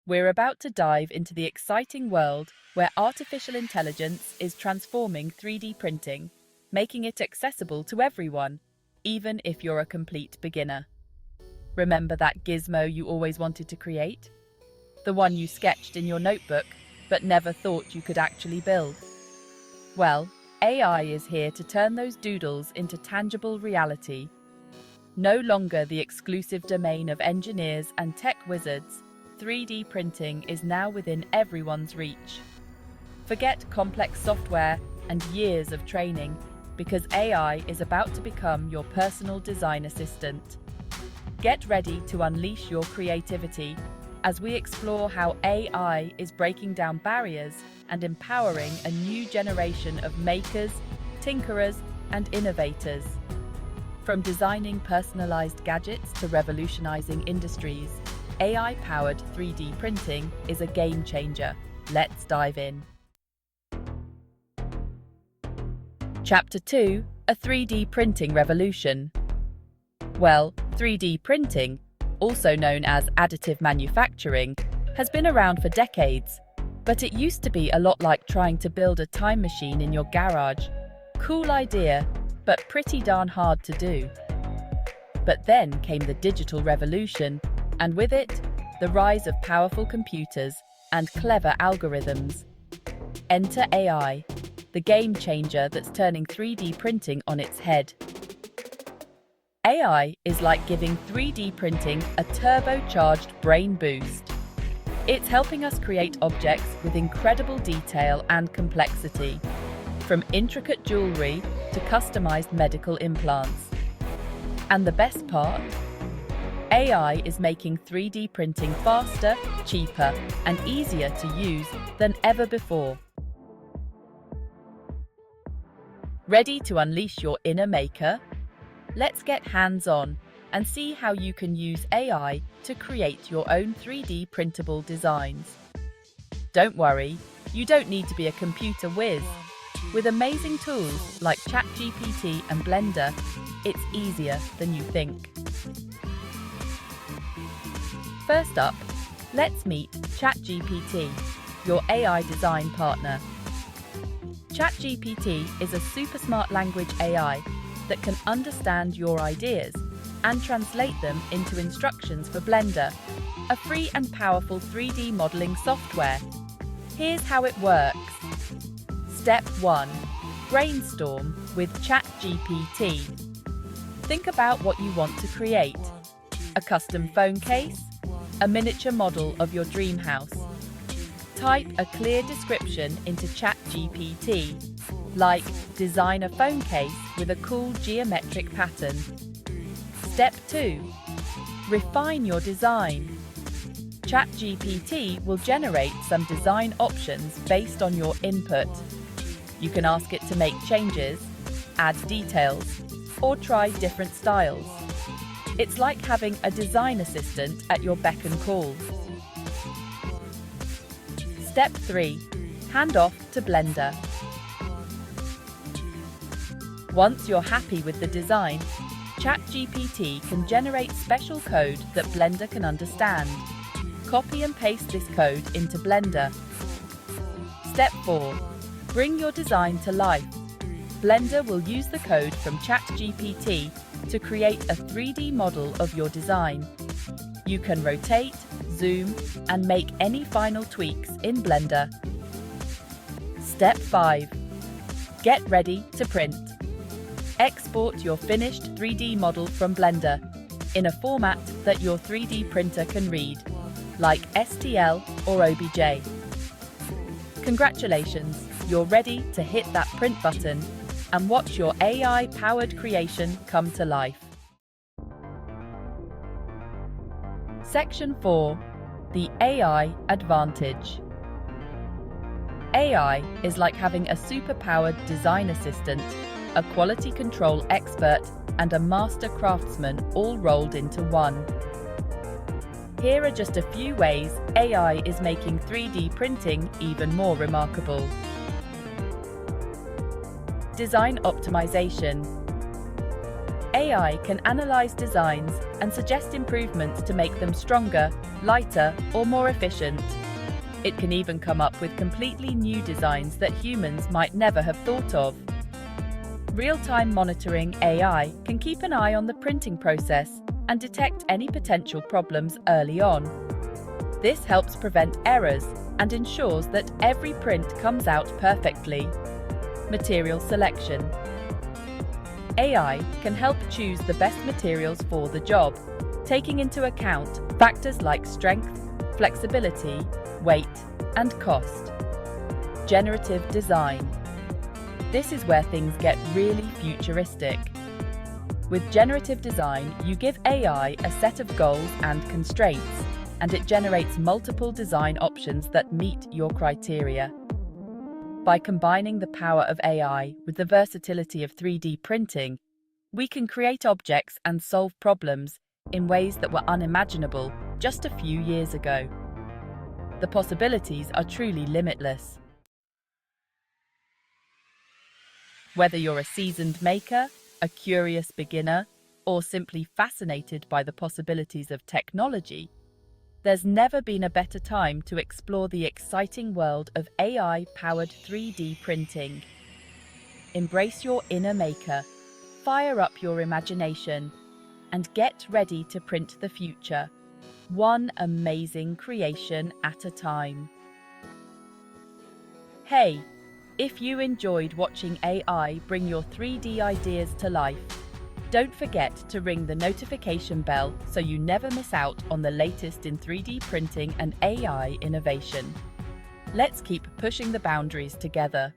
We're about to dive into the exciting world where artificial intelligence is transforming 3D printing, making it accessible to everyone, even if you're a complete beginner. Remember that gizmo you always wanted to create? The one you sketched in your notebook, but never thought you could actually build? Well, AI is here to turn those doodles into tangible reality. No longer the exclusive domain of engineers and tech wizards, 3D printing is now within everyone's reach. Forget complex software and years of training, because AI is about to become your personal design assistant. Get ready to unleash your creativity as we explore how AI is breaking down barriers and empowering a new generation of makers, tinkerers, and innovators. From designing personalized gadgets to revolutionizing industries, AI-powered 3D printing is a game changer. Let's dive in. Chapter 2: A 3D Printing Revolution. Well, 3D printing, also known as additive manufacturing, has been around for decades, but it used to be a lot like trying to build a time machine in your garage. Cool idea, but pretty darn hard to do. But then came the digital revolution, and with it, the rise of powerful computers and clever algorithms. Enter AI, the game changer that's turning 3D printing on its head. AI is like giving 3D printing a turbocharged brain boost. It's helping us create objects with incredible detail and complexity, from intricate jewelry to customized medical implants. And the best part? AI is making 3D printing faster, cheaper, and easier to use than ever before. Ready to unleash your inner maker? Let's get hands-on and see how you can use AI to create your own 3D printable designs. Don't worry, you don't need to be a computer whiz. With amazing tools like ChatGPT and Blender, it's easier than you think. First up, let's meet ChatGPT, your AI design partner. ChatGPT is a super smart language AI that can understand your ideas and translate them into instructions for Blender, a free and powerful 3D modeling software. Here's how it works. Step 1. Brainstorm with ChatGPT. Think about what you want to create. A custom phone case? A miniature model of your dream house? Type a clear description into ChatGPT, like design a phone case with a cool geometric pattern. Step 2. Refine your design. ChatGPT will generate some design options based on your input. You can ask it to make changes, add details, or try different styles. It's like having a design assistant at your beck and call. Step 3. Hand off to Blender. Once you're happy with the design, ChatGPT can generate special code that Blender can understand. Copy and paste this code into Blender. Step 4. Bring your design to life. Blender will use the code from ChatGPT to create a 3D model of your design. You can rotate, zoom, and make any final tweaks in Blender. Step 5. Get ready to print. Export your finished 3D model from Blender in a format that your 3D printer can read, like STL or OBJ. Congratulations, you're ready to hit that print button and watch your AI-powered creation come to life. Section 4. The AI Advantage. AI is like having a super-powered design assistant, a quality control expert, and a master craftsman all rolled into one. Here are just a few ways AI is making 3D printing even more remarkable. Design optimization. AI can analyze designs and suggest improvements to make them stronger, lighter, or more efficient. It can even come up with completely new designs that humans might never have thought of. Real-time monitoring AI can keep an eye on the printing process and detect any potential problems early on. This helps prevent errors and ensures that every print comes out perfectly. Material selection. AI can help choose the best materials for the job, taking into account factors like strength, flexibility, weight, and cost. Generative design. This is where things get really futuristic. With generative design, you give AI a set of goals and constraints, and it generates multiple design options that meet your criteria. By combining the power of AI with the versatility of 3D printing, we can create objects and solve problems in ways that were unimaginable just a few years ago. The possibilities are truly limitless. Whether you're a seasoned maker, a curious beginner, or simply fascinated by the possibilities of technology, there's never been a better time to explore the exciting world of AI-powered 3D printing. Embrace your inner maker, fire up your imagination, and get ready to print the future, one amazing creation at a time. Hey, if you enjoyed watching AI bring your 3D ideas to life, don't forget to ring the notification bell so you never miss out on the latest in 3D printing and AI innovation. Let's keep pushing the boundaries together.